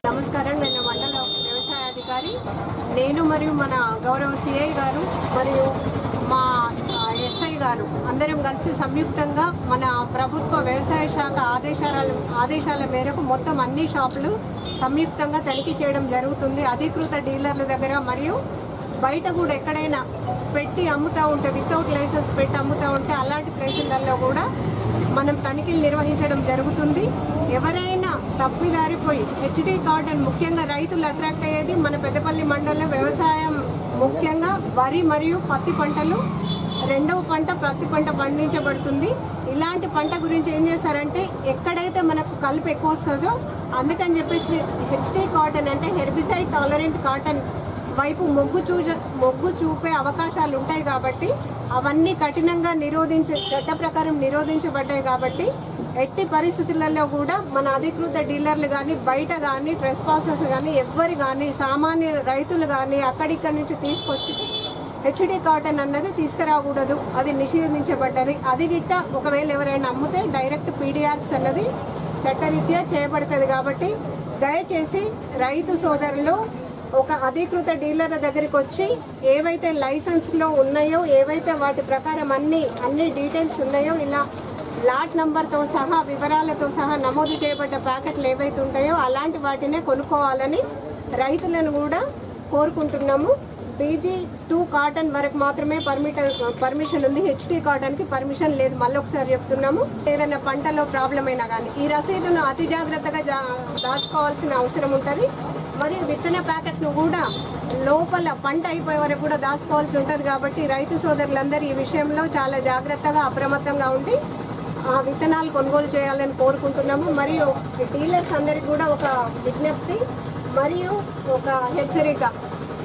నమస్కారం. నేను మండల వ్యవసాయ అధికారి. నేను మరియు మన గౌరవ సిఐ గారు మరియు మా ఎస్ఐ గారు అందరం కలిసి సంయుక్తంగా మన ప్రభుత్వ వ్యవసాయ శాఖ ఆదేశాల మేరకు మొత్తం అన్ని షాపులు సంయుక్తంగా తనిఖీ చేయడం జరుగుతుంది. అధికృత డీలర్ల దగ్గర మరియు బయట కూడా ఎక్కడైనా పెట్టి అమ్ముతూ ఉంటే వితౌట్ లైసెన్స్ పెట్టి అమ్ముతూ ఉంటే అలాంటి ప్లేసులలో కూడా మనం తనిఖీలు నిర్వహించడం జరుగుతుంది. ఎవరైనా తప్పిదారిపోయి హెచ్డి కాటన్ ముఖ్యంగా రైతులు అట్రాక్ట్ అయ్యేది మన పెద్దపల్లి మండలంలో వ్యవసాయం ముఖ్యంగా వరి మరియు పత్తి పంటలు రెండవ పంట పత్తి పంట పండించబడుతుంది. ఇలాంటి పంట గురించి ఏం చేస్తారంటే ఎక్కడైతే మనకు కలుపు ఎక్కువ వస్తుందో అందుకని చెప్పేసి హెచ్డి కాటన్ అంటే హెర్బిసైడ్ టాలరెంట్ కాటన్ వైపు మొగ్గు చూపే అవకాశాలు ఉంటాయి కాబట్టి అవన్నీ కఠినంగా చట్ట ప్రకారం నిరోధించబడ్డాయి కాబట్టి ఎట్టి పరిస్థితులలో కూడా మన అధికృత డీలర్లు కానీ బయట కానీ ట్రెస్పాసర్స్ కానీ ఎవ్వరు కానీ సామాన్య రైతులు కానీ అక్కడిక్కడి నుంచి తీసుకొచ్చి హెచ్డి కాటన్ అన్నది తీసుకురాకూడదు. అది నిషేధించబడ్డది. అది గిట్ట ఒకవేళ ఎవరైనా అమ్మితే డైరెక్ట్ పీడియాక్స్ అన్నది చట్టరీత్యా చేయబడుతుంది. కాబట్టి దయచేసి రైతు సోదరులు ఒక అధికృత డీలర్ల దగ్గరికి వచ్చి ఏవైతే లైసెన్స్లో ఉన్నాయో ఏవైతే వాటి ప్రకారం అన్ని డీటెయిల్స్ ఉన్నాయో ఇలా లాట్ నంబర్తో సహా వివరాలతో సహా నమోదు చేయబడ్డ ప్యాకెట్లు ఏవైతే ఉంటాయో అలాంటి వాటినే కొనుక్కోవాలని రైతులను కూడా కోరుకుంటున్నాము. BG2 కాటన్ వరకు మాత్రమే పర్మిషన్ ఉంది. హెచ్డి కాటన్కి పర్మిషన్ లేదు. మళ్ళీ ఒకసారి చెప్తున్నాము. ఏదైనా పంటలో ప్రాబ్లం అయినా కానీ ఈ రసీదును అతి జాగ్రత్తగా దాచుకోవాల్సిన అవసరం ఉంటుంది. మరియు విత్తన ప్యాకెట్ను కూడా లోపల పంట అయిపోయే వరకు కూడా దాచుకోవాల్సి ఉంటుంది. కాబట్టి రైతు సోదరులందరూ ఈ విషయంలో చాలా జాగ్రత్తగా అప్రమత్తంగా ఉండి విత్తనాలు కొనుగోలు చేయాలని కోరుకుంటున్నాము. మరియు డీలర్స్ అందరికీ కూడా ఒక విజ్ఞప్తి మరియు ఒక హెచ్చరిక.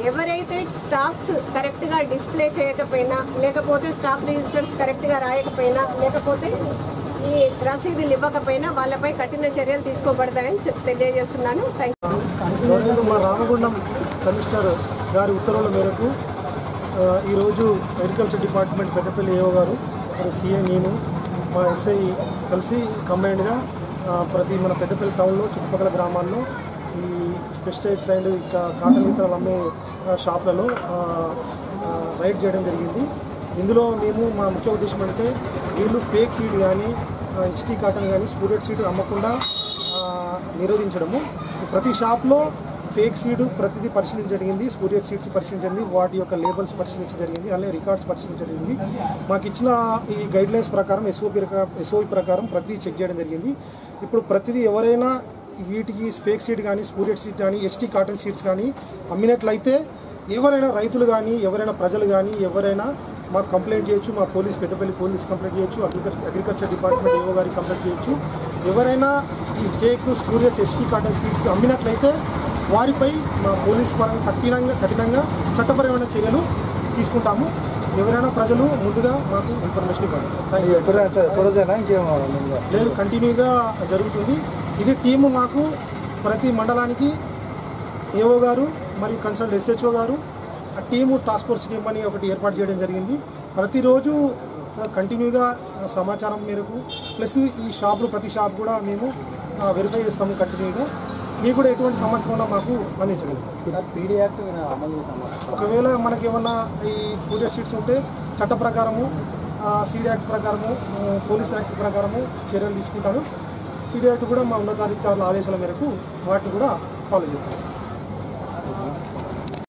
ఎవరైతే స్టాక్స్ కరెక్ట్గా డిస్ప్లే చేయకపోయినా లేకపోతే స్టాక్ రిజిస్టర్స్ కరెక్ట్గా రాయకపోయినా లేకపోతే ఈ రసీదులు ఇవ్వకపోయినా వాళ్ళపై కఠిన చర్యలు తీసుకోబడతాయని తెలియజేస్తున్నాను. మా రామగుండం కమిషనర్ గారి ఉత్తర్వుల మేరకు ఈరోజు అగ్రికల్చర్ డిపార్ట్మెంట్ పెద్దపల్లి ఏఓ గారు సిఐ నేను మా ఎస్ఐ కలిసి కంబైన్డ్గా మన పెద్దపల్లి టౌన్లో చుట్టుపక్కల గ్రామాల్లో ఈ పెస్టిసైడ్స్ అండ్ కాటన్ విత్తనాలు అమ్మే షాప్లలో రైడ్ చేయడం జరిగింది. ఇందులో మేము మా ముఖ్య ఉద్దేశం అంటే వీళ్ళు ఫేక్ సీడ్ కానీ హెచ్డి కాటన్ కానీ స్పూటెడ్ సీడ్ అమ్మకుండా నిరోధించడము. ప్రతి షాప్లో ఫేక్ సీడ్ ప్రతిదీ పరిశీలించడం జరిగింది. స్పూటెడ్ సీడ్స్ పరిశీలించండి, వాటి యొక్క లేబుల్స్ పరిశీలించడం జరిగింది, అలాగే రికార్డ్స్ పరిశీలించడం జరిగింది. మాకు ఇచ్చిన ఈ గైడ్లైన్స్ ప్రకారం ఎస్ఓపి ప్రకారం ప్రతిదీ చెక్ చేయడం జరిగింది. ఇప్పుడు ప్రతిదీ ఎవరైనా వీటికి ఫేక్ సీడ్ కానీ స్పూటెడ్ సీడ్ కానీ హెచ్డి కాటన్ సీడ్స్ కానీ అమ్మినట్లయితే ఎవరైనా రైతులు కానీ ఎవరైనా ప్రజలు కానీ ఎవరైనా మాకు కంప్లైంట్ చేయొచ్చు. మా పెద్దపల్లి పోలీస్ కంప్లైంట్ చేయొచ్చు. అగ్రికల్చర్ డిపార్ట్మెంట్ ఏఓ గారికి కంప్లైంట్ చేయొచ్చు. ఎవరైనా ఈ fake spurious ST card seeds అమ్మినట్లయితే వారిపై మా పోలీస్ పరంగా కఠినంగా చట్టపరమైన చర్యలు తీసుకుంటాము. ఎవరైనా ప్రజలు ముందుగా మాకు ఇన్ఫర్మేషన్ ఇవ్వండి. లేదు, కంటిన్యూగా జరుగుతుంది. ఇది టీము మాకు ప్రతి మండలానికి ఏఓ గారు మరియు కన్సల్ట్ SHO గారు ఆ టీము టాస్క్ ఫోర్స్ టీమ్ అని ఒకటి ఏర్పాటు చేయడం జరిగింది. ప్రతిరోజు కంటిన్యూగా సమాచారం మేరకు ప్లస్ ఈ షాపులు ప్రతి షాప్ కూడా మేము వెరిఫై చేస్తాము కంటిన్యూగా. మీకు కూడా ఎటువంటి సమస్య ఉన్నా మాకు అందించగలరు. పీడీ యాక్ట్ ఒకవేళ మనకి ఏమన్నా ఈ స్పూరియస్ షీట్స్ ఉంటే చట్ట ప్రకారము సీడ్ యాక్ట్ ప్రకారము పోలీస్ యాక్ట్ ప్రకారము చర్యలు తీసుకుంటాను. పీడీ యాక్ట్ కూడా మా ఉన్నతాధికారుల ఆదేశాల మేరకు వాటిని కూడా ఫాలో చేస్తాం.